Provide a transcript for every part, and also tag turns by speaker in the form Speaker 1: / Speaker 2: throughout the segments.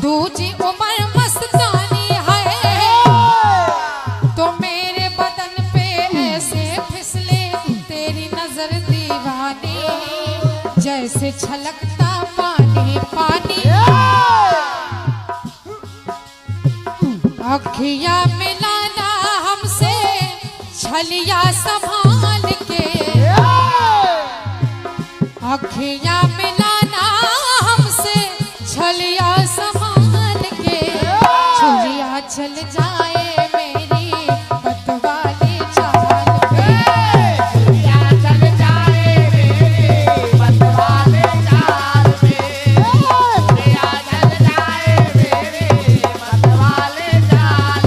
Speaker 1: दूजी उम्र मस्तानी है तो मेरे बदन पे ऐसे फिसले तेरी नजर दीवानी जैसे छलकता पानी पानी अखियां मिलाना हमसे छलिया संभाल के अखियां मिलाना हमसे छलिया संभाल के छुलिया चल जाए मेरी बतवाली चाल पे छुलिया चल जाए मेरी बतवाली चाल पे छुलिया चल जाए मेरी बतवाली चाल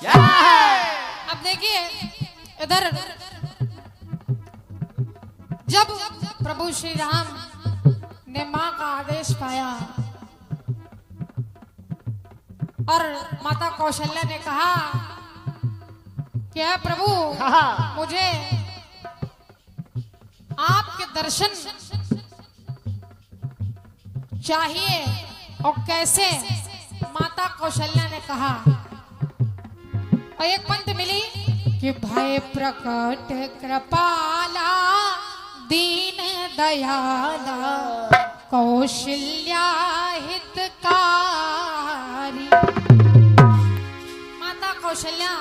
Speaker 1: अब देखिए इधर जब प्रभु श्री राम ने मां का आदेश पाया और माता कौशल्या ने कहा कि है प्रभु मुझे आपके दर्शन चाहिए और कैसे माता कौशल्या ने कहा और एक पंक्ति मिली कि भय प्रकट कृपाला दीन दयाला कौशल्या हितकारी माता कौशल्या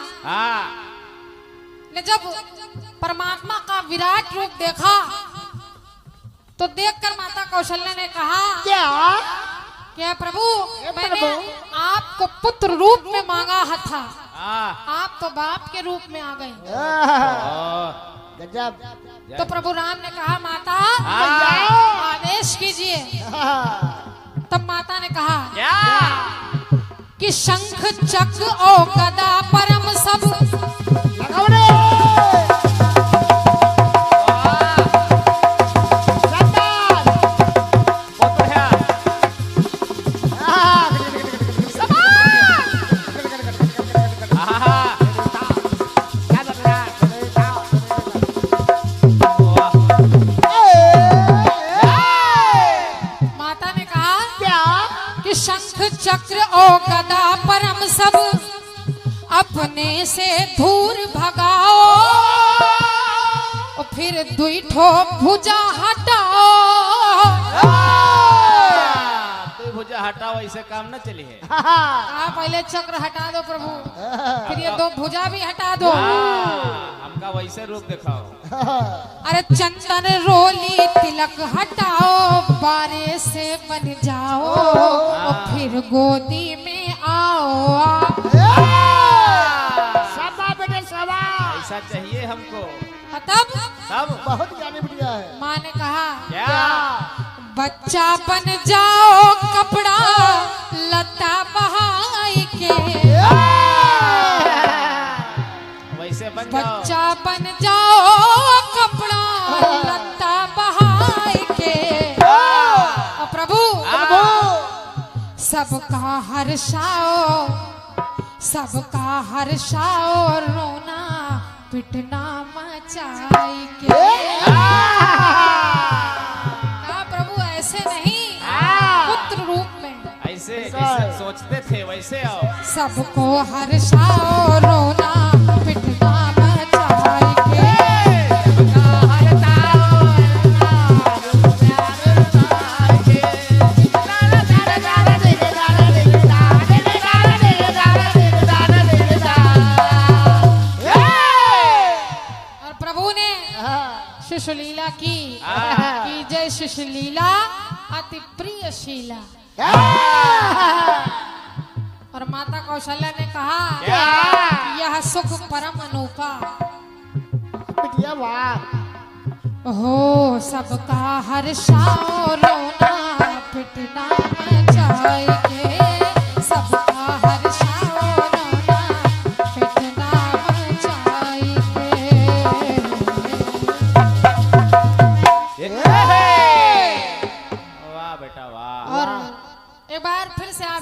Speaker 1: ने जब परमात्मा का विराट रूप देखा तो देखकर माता कौशल्या ने कहा क्या प्रभु मैंने आपको पुत्र रूप में मांगा था आप तो बाप के रूप में आ गए तो प्रभु राम ने कहा माता आदेश कीजिए तब माता ने कहा कि शंख चक्र और गदा परम सब चक्र ओ गदा परम सब अपने से दूर भगाओ और फिर दुई ठो भुजा हटाओ
Speaker 2: तो भुजा हटाओ ऐसे काम न चली है
Speaker 1: पहले चक्र हटा दो प्रभु फिर ये दो भुजा भी हटा दो
Speaker 2: हमका वैसे रूप दिखाओ
Speaker 1: अरे चंदन रोली तिलक हटाओ बारे से बन जाओ और फिर गोदी में आओ
Speaker 2: ऐसा चाहिए हमको
Speaker 1: तब
Speaker 3: बहुत ज्ञानी बिटिया है
Speaker 1: माँ ने कहा
Speaker 2: क्या
Speaker 1: बच्चा बन जाओ कपड़ा लता बहाई के
Speaker 2: वैसे बन जाओ
Speaker 1: बच्चा बन जाओ कपड़ा लता बहाई के और प्रभु सबका हर्षाओ रोना पिटना मचाई के प्रभु ऐसे नहीं पुत्र रूप में
Speaker 2: ऐसे सोचते थे वैसे आओ
Speaker 1: सबको हर्षाओ रोना पिटना मचाई के शिशुलीला की जय शिशुलीला अति प्रिय शीला और माता कौशल्या ने कहा यह सुख परम अनोखा
Speaker 3: बिटिया वाह
Speaker 1: हो सबका हर्षाओ रोना पिटना मचाई के सबका हर्षाओ रोना पिटना मचाई के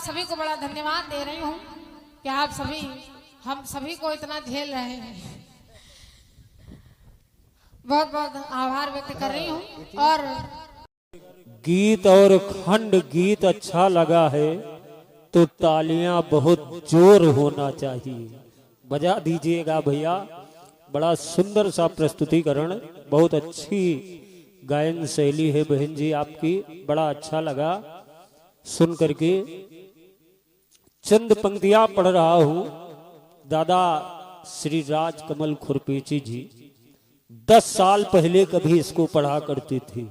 Speaker 1: सभी को बड़ा धन्यवाद दे रही हूँ कि आप सभी हम सभी को इतना झेल रहे हैं। बहुत बहुत आभार व्यक्त कर रही हूँ। और
Speaker 4: गीत और खंड गीत अच्छा लगा है तो तालियां बहुत जोर होना चाहिए। बजा दीजिएगा भैया। बड़ा सुंदर सा प्रस्तुतिकरण, बहुत अच्छी गायन शैली है बहन जी आपकी, बड़ा अच्छा लगा सुन करके। चंद पंक्तियां पढ़ रहा हूं। दादा श्री राजकमल खुरपेची जी 10 साल पहले कभी इसको पढ़ा करते थे।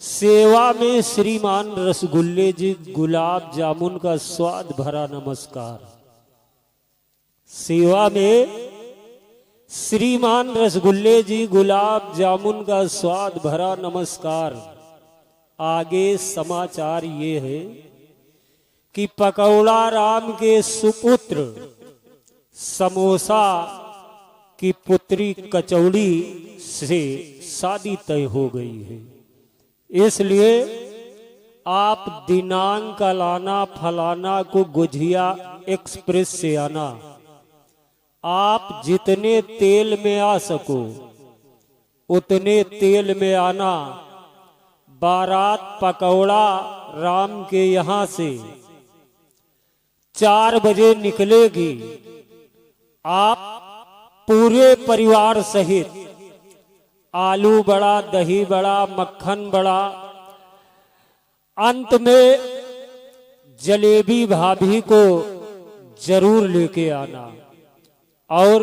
Speaker 4: सेवा में श्रीमान रसगुल्ले जी गुलाब जामुन का स्वाद भरा नमस्कार। सेवा में श्रीमान रसगुल्ले जी गुलाब जामुन का स्वाद भरा नमस्कार। आगे समाचार ये है कि पकौड़ा राम के सुपुत्र समोसा की पुत्री कचौड़ी से शादी तय हो गई है। इसलिए आप दिनांक लाना फलाना को गुझिया एक्सप्रेस से आना। आप जितने तेल में आ सको उतने तेल में आना। बारात पकौड़ा राम के यहां से 4 बजे निकलेगी। आप पूरे परिवार सहित आलू बड़ा, दही बड़ा, मक्खन बड़ा, अंत में जलेबी भाभी को जरूर लेके आना। और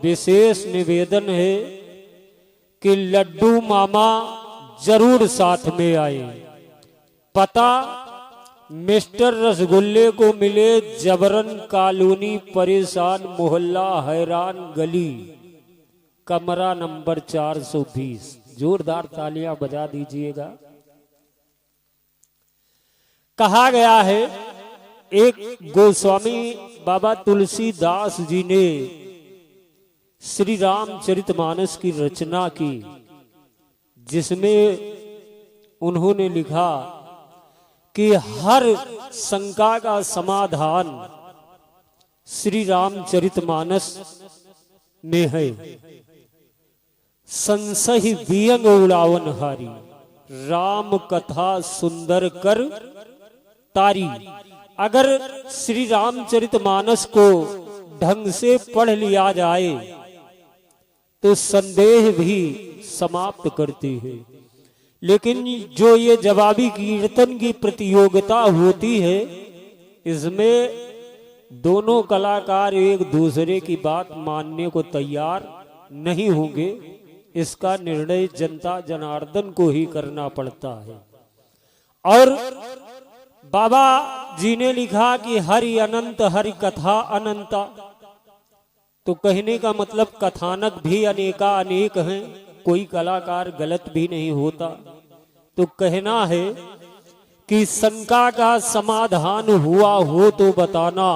Speaker 4: विशेष निवेदन है कि लड्डू मामा जरूर साथ में आए। पता मिस्टर रसगुल्ले को मिले जबरन कॉलोनी, परेशान मोहल्ला, हैरान गली, कमरा नंबर 420। जोरदार तालियां बजा दीजिएगा। कहा गया है एक गोस्वामी बाबा तुलसीदास जी ने श्री रामचरितमानस की रचना की, जिसमें उन्होंने लिखा कि हर शंका का समाधान श्री रामचरितमानस में है। संशय वियंग उड़ावन हारी, राम कथा सुंदर कर तारी। अगर श्री रामचरितमानस को ढंग से पढ़ लिया जाए तो संदेह भी समाप्त करती है। लेकिन जो ये जवाबी कीर्तन की प्रतियोगिता होती है, इसमें दोनों कलाकार एक दूसरे की बात मानने को तैयार नहीं होंगे। इसका निर्णय जनता जनार्दन को ही करना पड़ता है। और बाबा जी ने लिखा कि हरि अनंत हरि कथा अनंता। तो कहने का मतलब कथानक भी अनेका अनेक हैं, कोई कलाकार गलत भी नहीं होता। तो कहना है कि शंका का समाधान हुआ हो तो बताना,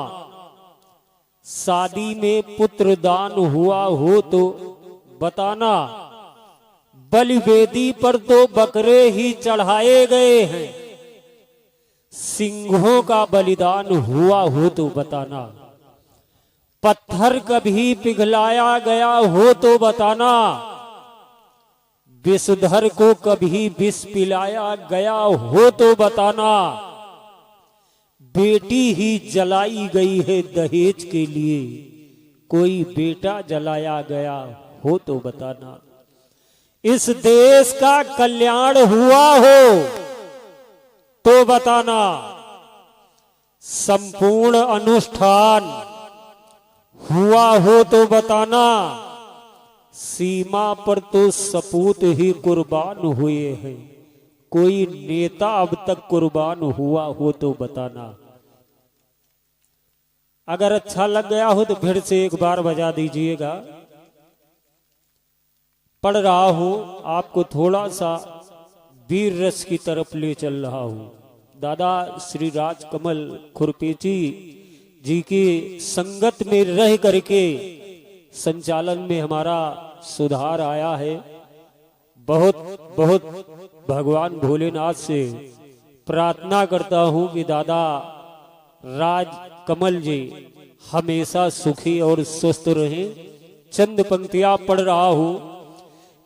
Speaker 4: शादी में पुत्र दान हुआ हो तो बताना, बलिवेदी पर तो बकरे ही चढ़ाए गए हैं, सिंहों का बलिदान हुआ हो तो बताना, पत्थर कभी पिघलाया गया हो तो बताना, विषधर को कभी विष पिलाया गया हो तो बताना, बेटी ही जलाई गई है दहेज के लिए, कोई बेटा जलाया गया हो तो बताना, इस देश का कल्याण हुआ हो तो बताना, संपूर्ण अनुष्ठान हुआ हो तो बताना, सीमा पर तो सपूत ही कुर्बान हुए हैं, कोई नेता अब तक कुर्बान हुआ हो तो बताना। अगर अच्छा लग गया हो तो फिर से एक बार बजा दीजिएगा। पढ़ रहा हूं, आपको थोड़ा सा वीर रस की तरफ ले चल रहा हूं। दादा श्री राजकमल खुरपेची जी की संगत में रह करके संचालन में हमारा सुधार आया है। बहुत बहुत भगवान भोलेनाथ से प्रार्थना करता हूं कि दादा राज कमल जी हमेशा सुखी और स्वस्थ रहे। चंद पंक्तियां पढ़ रहा हूं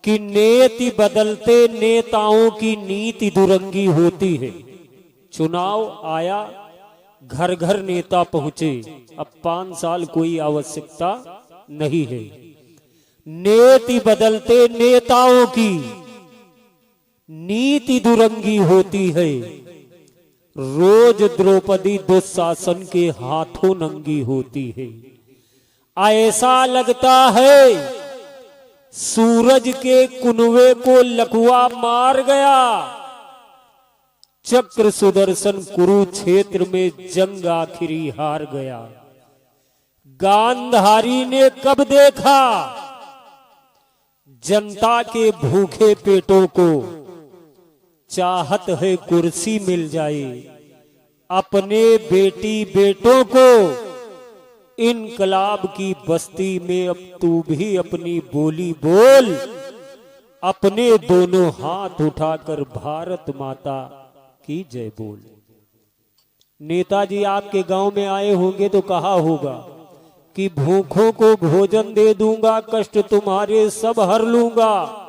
Speaker 4: कि नेति बदलते नेताओं की नीति दुरंगी होती है। चुनाव आया, घर घर नेता पहुंचे, अब 5 साल कोई आवश्यकता नहीं है। नेति बदलते नेताओं की नीति दुरंगी होती है। रोज द्रौपदी दुशासन के हाथों नंगी होती है। ऐसा लगता है सूरज के कुनवे को लकुआ मार गया। चक्र सुदर्शन कुरुक्षेत्र में जंग आखिरी हार गया। गांधारी ने कब देखा जनता के भूखे पेटों को। चाहत है कुर्सी मिल जाए, अपने बेटी बेटों को। इनकलाब की बस्ती में अब तू भी अपनी बोली बोल। अपने दोनों हाथ उठाकर भारत माता की जय बोल। नेताजी आपके गांव में आए होंगे तो कहा होगा कि भूखों को भोजन दे दूंगा, कष्ट तुम्हारे सब हर लूंगा।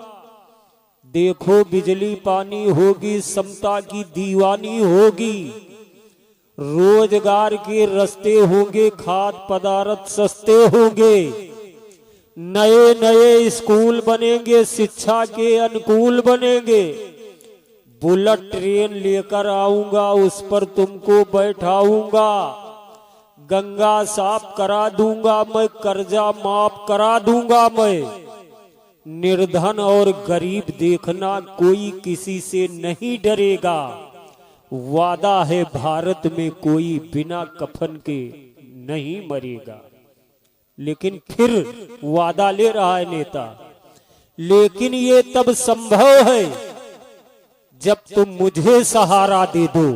Speaker 4: देखो बिजली पानी होगी, समता की दीवानी होगी। रोजगार के रास्ते होंगे, खाद्य पदार्थ सस्ते होंगे। नए नए स्कूल बनेंगे, शिक्षा के अनुकूल बनेंगे। बुलेट ट्रेन लेकर आऊंगा, उस पर तुमको बैठाऊंगा। गंगा साफ करा दूंगा मैं, कर्जा माफ करा दूंगा मैं। निर्धन और गरीब देखना कोई किसी से नहीं डरेगा। वादा है भारत में कोई बिना कफन के नहीं मरेगा। लेकिन फिर वादा ले रहा है नेता, लेकिन ये तब संभव है जब तुम मुझे सहारा दे दो।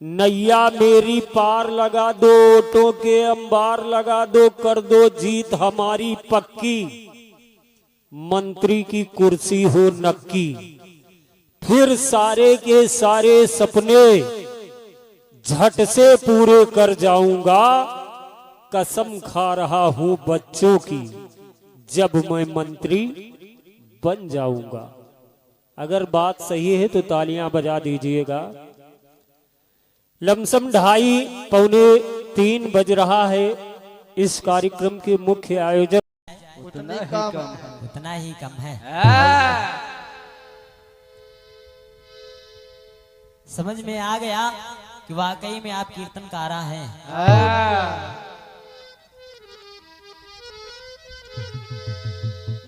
Speaker 4: नैया मेरी पार लगा दो, ओटों के अंबार लगा दो, कर दो जीत हमारी पक्की। मंत्री की कुर्सी हो नक्की, फिर सारे के सारे सपने झट से पूरे कर जाऊंगा। कसम खा रहा हूं बच्चों की, जब मैं मंत्री बन जाऊंगा। अगर बात सही है तो तालियां बजा दीजिएगा। लमसम 2:30-3 बज रहा है। इस कार्यक्रम के मुख्य आयोजक
Speaker 5: उतना ही कम है। समझ में आ गया कि वाकई में आप कीर्तनकारा हैं।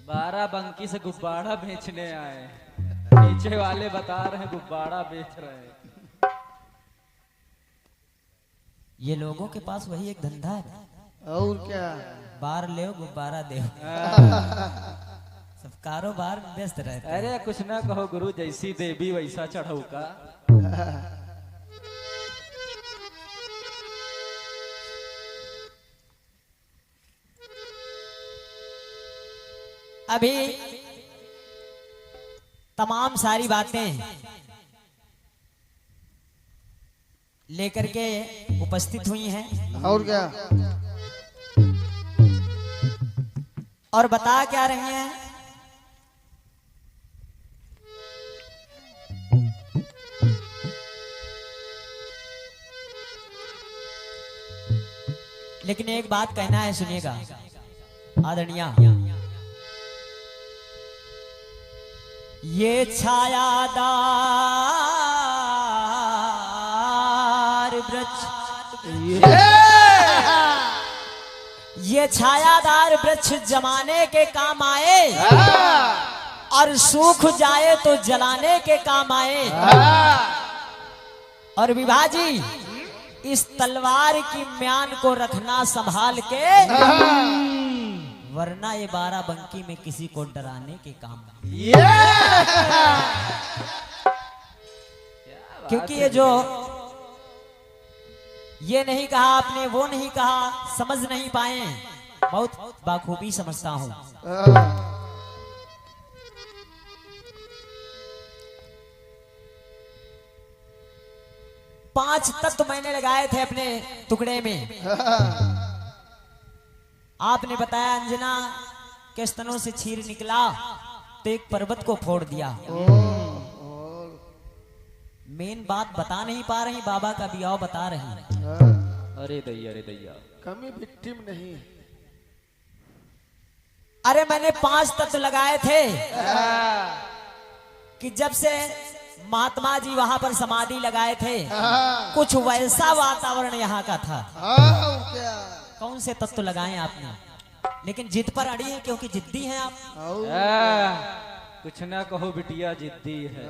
Speaker 2: 12 बंकी से गुब्बारा बेचने आए। पीछे वाले बता रहे हैं गुब्बारा बेच रहे हैं।
Speaker 5: ये लोगों के पास वही एक धंधा है।
Speaker 3: और क्या,
Speaker 5: बार ले गुब्बारा दे। सब कारोबार में व्यस्त रहते हैं।
Speaker 2: अरे कुछ ना कहो गुरु, जैसी देवी वैसा चढ़ऊ का।
Speaker 5: अभी तमाम सारी बातें लेकर के उपस्थित हुई हैं
Speaker 3: और क्या,
Speaker 5: और बता क्या रहे हैं। लेकिन एक बात कहना है, सुनिएगा आदरणीय। ये छायादार वृक्ष, ये छायादार वृक्ष जमाने के काम आए और सूख जाए तो जलाने के काम आए। और विभा जी, इस तलवार की म्यान को रखना संभाल के, वरना ये 12 बंकी में किसी को डराने के काम। क्योंकि ये जो ये नहीं कहा आपने, वो नहीं कहा, समझ नहीं पाए। बहुत बाखूबी समझता हूं। 5 तत्व मैंने लगाए थे अपने टुकड़े में। आपने बताया अंजना के स्तनों से क्षीर निकला तो एक पर्वत को फोड़ दिया। मेन बात बता नहीं पा रही, बाबा का बियाह बता रही।
Speaker 2: अरे दैया
Speaker 3: कमी विक्टिम नहीं।
Speaker 5: अरे मैंने 5 तत्व लगाए थे कि जब से महात्मा जी वहां पर समाधि लगाए थे कुछ वैसा वातावरण यहाँ का था।
Speaker 3: क्या
Speaker 5: कौन से तत्व लगाए आपने? लेकिन जिद पर अड़ी है क्योंकि जिद्दी हैं आप।
Speaker 2: कुछ ना कहो बिटिया जिद्दी है।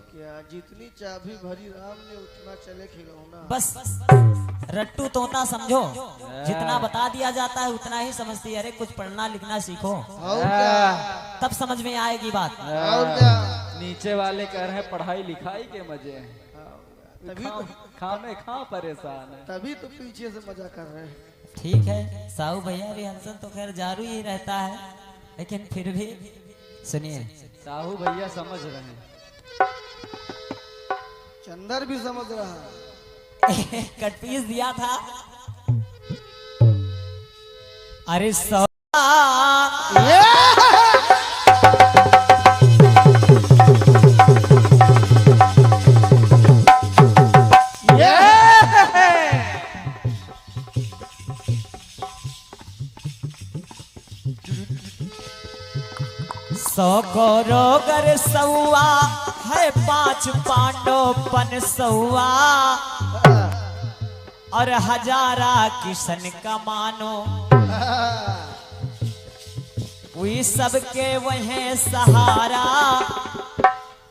Speaker 3: क्या जितनी चाबी भरी राम ने उतना चले खिलौना।
Speaker 5: बस रट्टू तोता समझो, जितना बता दिया जाता है उतना ही समझती है। अरे कुछ पढ़ना लिखना सीखो, तब समझ में आएगी बात।
Speaker 2: नीचे वाले कह रहे हैं पढ़ाई लिखाई के मजे हैं, खामे खा परेशान है,
Speaker 3: तभी तो पीछे से मजा कर रहे हैं।
Speaker 5: ठीक है साहू भैया रिहर्सल तो खैर जारू ही रहता है, लेकिन फिर भी सुनिए।
Speaker 2: साहू भैया समझ रहे हैं,
Speaker 3: चंदर भी समझ रहा है।
Speaker 5: कट पीस दिया था। अरे सौ सौ करोगर सौआ है 5 पांडवपन सौआ और हजारा किशन का मानो वही सबके वहीं सहारा।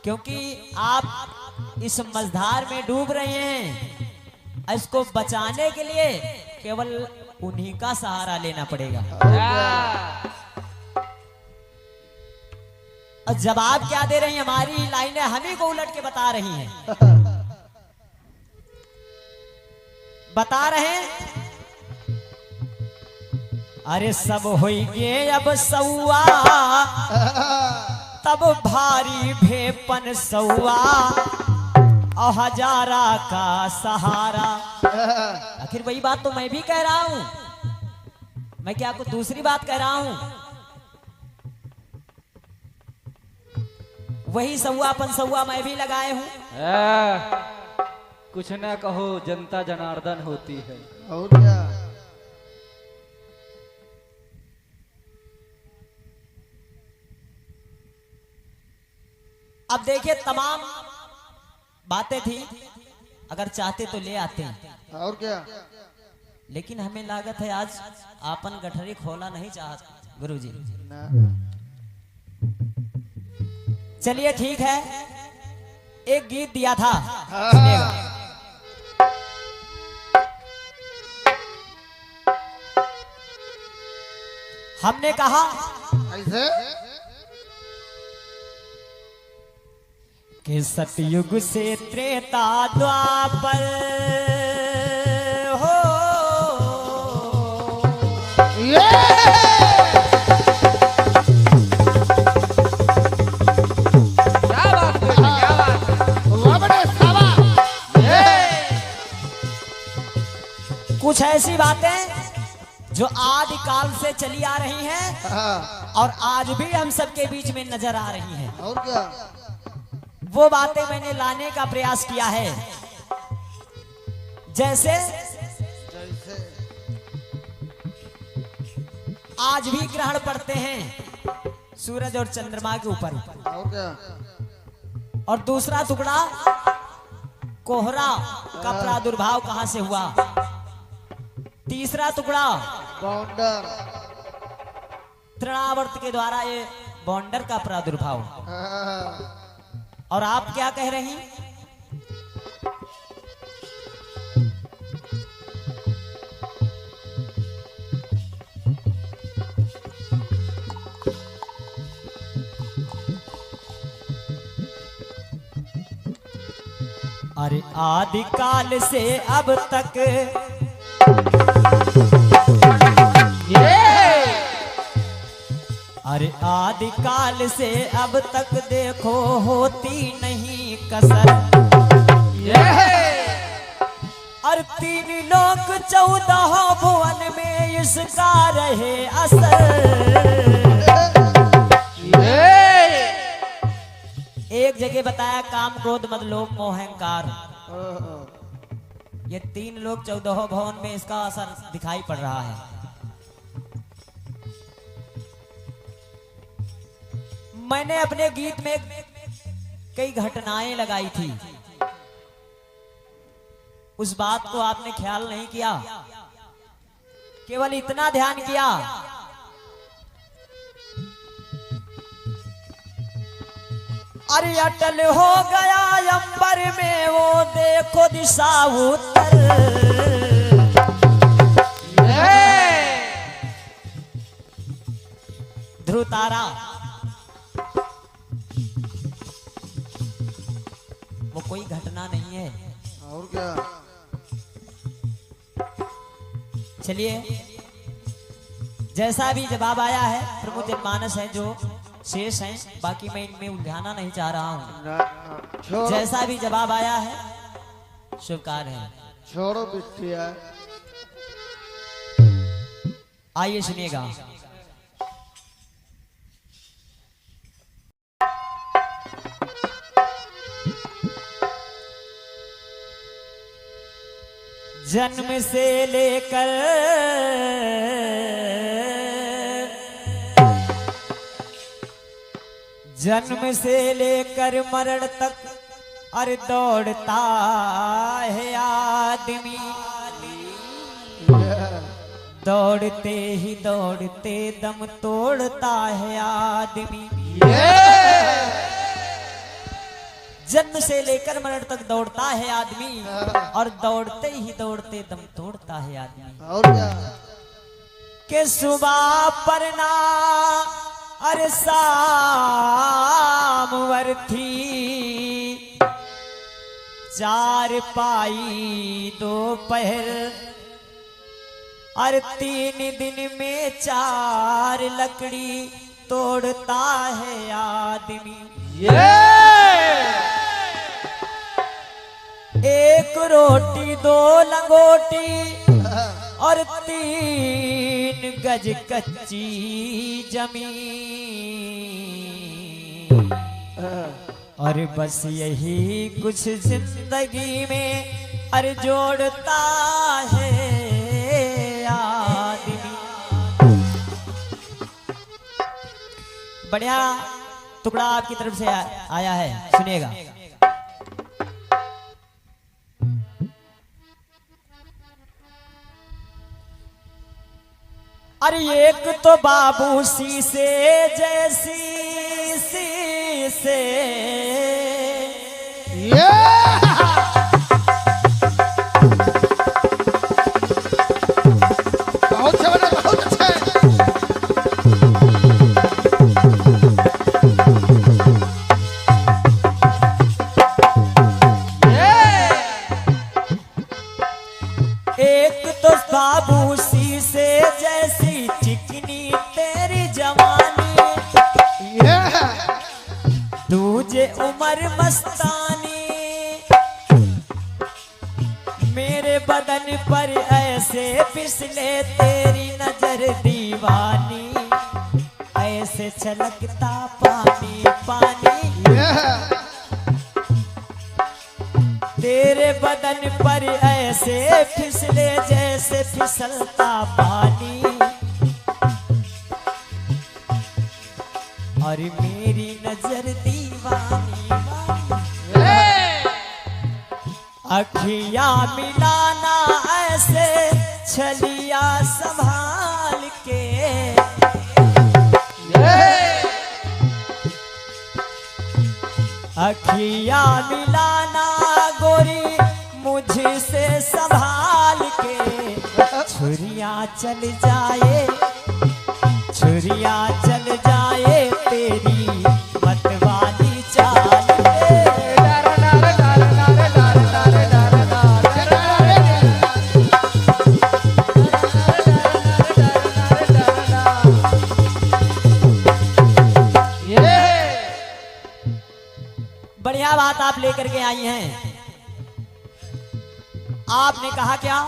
Speaker 5: क्योंकि आप इस मझधार में डूब रहे हैं, इसको बचाने के लिए केवल उन्हीं का सहारा लेना पड़ेगा। और जवाब क्या दे रही हैं? हमारी लाइनें हम ही को उलट के बता रही हैं। बता रहे हैं अरे सब होइगे अब सौआ तब भारी भेपन सौआ और हजारा का सहारा। आखिर वही बात तो मैं भी कह रहा हूं, मैं क्या कुछ दूसरी बात कह रहा हूं? वही सौआ पंसौआ मैं भी लगाए हूं।
Speaker 2: कुछ ना कहो जनता जनार्दन होती है।
Speaker 3: और क्या
Speaker 5: अब देखिए तमाम बातें थी, अगर चाहते तो ले आते हैं।
Speaker 3: और क्या
Speaker 5: लेकिन हमें लागत है आज आपन गठरी खोला नहीं चाहते गुरुजी। चलिए ठीक है, एक गीत दिया था सुनिएगा। हमने कहा
Speaker 3: ऐसे
Speaker 5: कि सतयुग से त्रेता द्वापर हो कुछ ऐसी बातें जो आदि काल से चली आ रही हैं और आज भी हम सबके बीच में नजर आ रही हैं।
Speaker 3: और क्या
Speaker 5: वो बातें मैंने लाने का प्रयास किया है। जैसे आज भी ग्रहण पड़ते हैं सूरज और चंद्रमा के ऊपर।
Speaker 3: और क्या
Speaker 5: और दूसरा टुकड़ा कोहरा का प्रादुर्भाव कहां से हुआ। तीसरा टुकड़ा
Speaker 3: बाउंडर
Speaker 5: तृणावर्त के द्वारा ये बॉन्डर का प्रादुर्भाव। और आप क्या कह रही? अरे आदि काल से अब तक अरे आदि काल से अब तक देखो होती नहीं कसर। और 3 लोक 14 भुवन में इसका रहे असर। एक जगह बताया काम क्रोध मद लोभ मोह अहंकार, ये 3 लोक 14 भवन में इसका असर दिखाई पड़ रहा है। मैंने अपने गीत में कई घटनाएं लगाई थी, उस बात को आपने ख्याल नहीं किया, केवल इतना ध्यान किया अरे अटल हो गया अंबर में वो देखो दिशा उत्तर। ध्रुव तारा वो कोई घटना नहीं है।
Speaker 3: और क्या?
Speaker 5: चलिए, जैसा भी जवाब आया है प्रमुख जनमानस है जो शेष हैं, बाकी मैं इनमें उलझाना नहीं चाह रहा हूँ।
Speaker 3: छोड़ो
Speaker 5: जैसा भी जवाब आया है शुभकार है।
Speaker 3: छोड़ो बिटिया।
Speaker 5: आइए सुनिएगा। जन्म से लेकर मरण तक अरे दौड़ता है आदमी, दौड़ते ही दौड़ते दम तोड़ता है आदमी। जन्म से लेकर मरण तक दौड़ता है आदमी और दौड़ते ही दौड़ते दम तोड़ता है आदमी।
Speaker 3: और क्या?
Speaker 5: के सुबह परना अरे सामवर थी, 4 पाई दोपहर और 3 दिन में 4 लकड़ी तोड़ता है आदमी। 1 रोटी 2 लंगोटी और 3 गज कच्ची जमीन, और बस यही कुछ जिंदगी में अरे जोड़ता है आदमी। बढ़िया टुकड़ा आपकी तरफ से आया है, सुनिएगा। अरे एक तो बाबू शीशे जैसी शीशे,
Speaker 3: बहुत अच्छा बना, बहुत अच्छा है।
Speaker 5: एक तो बाबू शीशे जैसी चिकनी तेरी जवानी, दूजे उम्र मस्तानी, मेरे बदन पर ऐसे फिसले तेरी नजर दीवानी, ऐसे छलकता पानी पानी, तेरे बदन पर ऐसे फिसले जैसे फिसलता पानी, और मेरी नजर दीवानी अखियां मिलाना ऐसे छलिया संभाल के, अखियां मिलाना गोरी मुझसे संभाल के, छुरियां चल जाए, छुरियां चल जाए तेरी मतवाली चाल पे। बढ़िया बात आप लेकर के आई हैं। आपने कहा क्या?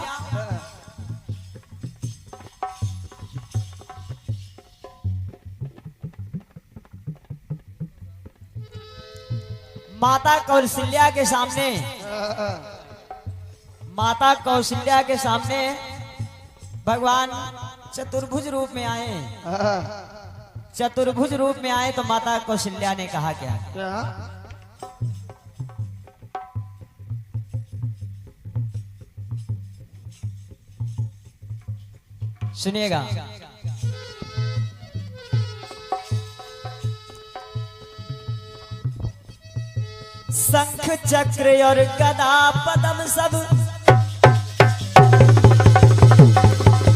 Speaker 5: माता कौशल्या के सामने, माता कौशल्या के सामने भगवान चतुर्भुज रूप में आए। चतुर्भुज रूप में आए तो माता कौशल्या ने कहा क्या?
Speaker 3: क्या?
Speaker 5: सुनिएगा। शंख चक्र और गदा पद्म सब,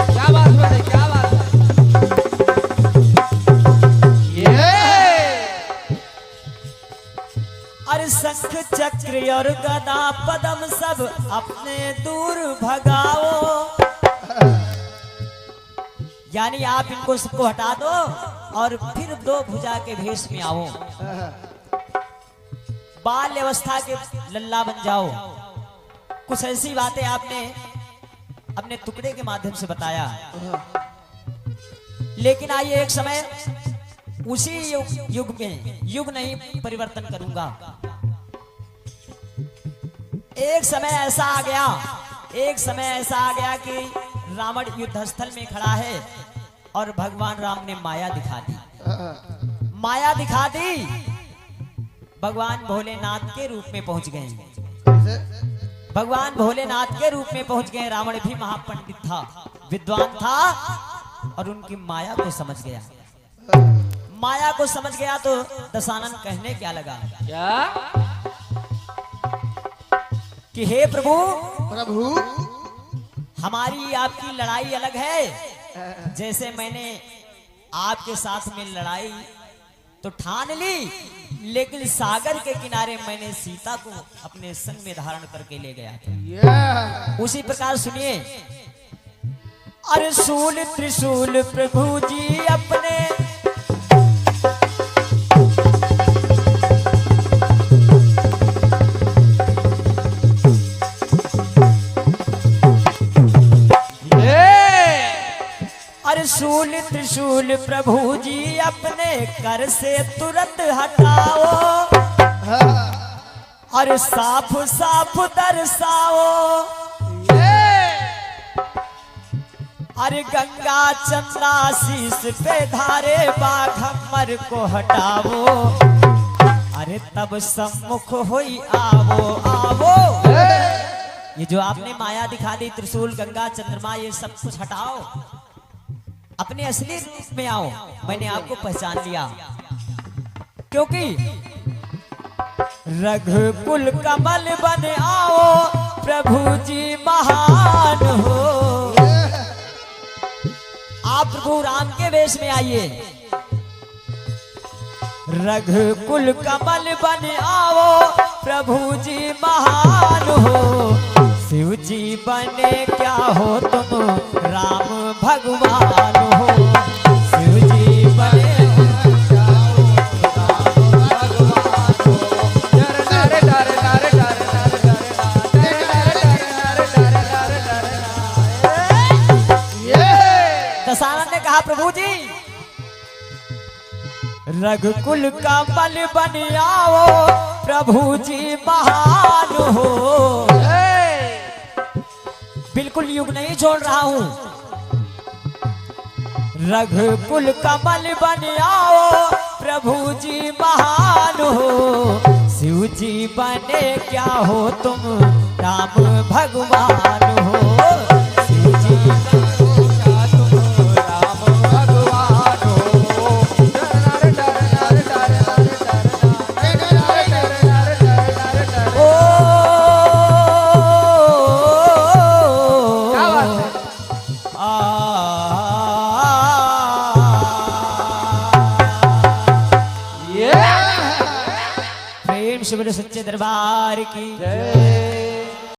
Speaker 2: क्या बात है, क्या बात है?
Speaker 5: अरे शंख चक्र और गदा पद्म सब अपने दूर भगाओ। यानी आप इनको सबको हटा दो और फिर दो भुजा के भेष में आओ, बाल अवस्था के लल्ला बन जाओ। कुछ ऐसी बातें आपने अपने टुकड़े के माध्यम से बताया। लेकिन आइए एक समय उसी युग में, युग नहीं परिवर्तन करूंगा। एक समय ऐसा आ गया, एक समय ऐसा आ गया कि रावण युद्ध स्थल में खड़ा है और भगवान राम ने माया दिखा दी। माया दिखा दी, भगवान भोलेनाथ के रूप में पहुंच गए। भगवान भोलेनाथ के रूप में पहुंच गए। रावण भी महापंडित था, विद्वान था और उनकी माया को समझ गया। माया को समझ गया तो दशानन कहने क्या लगा?
Speaker 2: क्या?
Speaker 5: कि हे प्रभु,
Speaker 3: प्रभु
Speaker 5: हमारी आपकी लड़ाई अलग है। जैसे मैंने आपके साथ में लड़ाई तो ठान ली, लेकिन सागर के किनारे मैंने सीता को अपने संग में धारण करके ले गया था। उसी प्रकार सुनिए। अरे शूल त्रिशूल प्रभु जी अपने, अरे शूल त्रिशूल प्रभु जी अपने कर से तुरंत हटाओ। अरे साफ साफ दर्शाओ। अरे गंगा चंद्रा शीश पे धारे बाघमर को हटाओ। अरे तब सम्मुख होई आवो आवो। ये जो आपने माया दिखा दी, त्रिशूल गंगा चंद्रमा, ये सब कुछ हटाओ, अपने असली रूप में आओ। मैंने आपको पहचान लिया, क्योंकि रघुकुल कमल बन आओ प्रभु जी महान हो। आप प्रभु राम के वेश में आइए। रघुकुल कमल बन आओ प्रभु जी महान हो। शिव जी बने क्या हो तुम राम भगवान हो। शिव जी बने क्या हो राम भगवान हो। दशानन ने कहा प्रभु जी, रघुकुल का बल बन आओ प्रभु जी महान हो। बिल्कुल युग नहीं छोड़ रहा हूं। रघुकुल कमल बन आओ प्रभु जी महान हो। शिव जी बने क्या हो तुम राम भगवान हो। शिव जी बने क्या तुम राम भगवान हो। प्रेम शिव सच्चे दरबार की जय।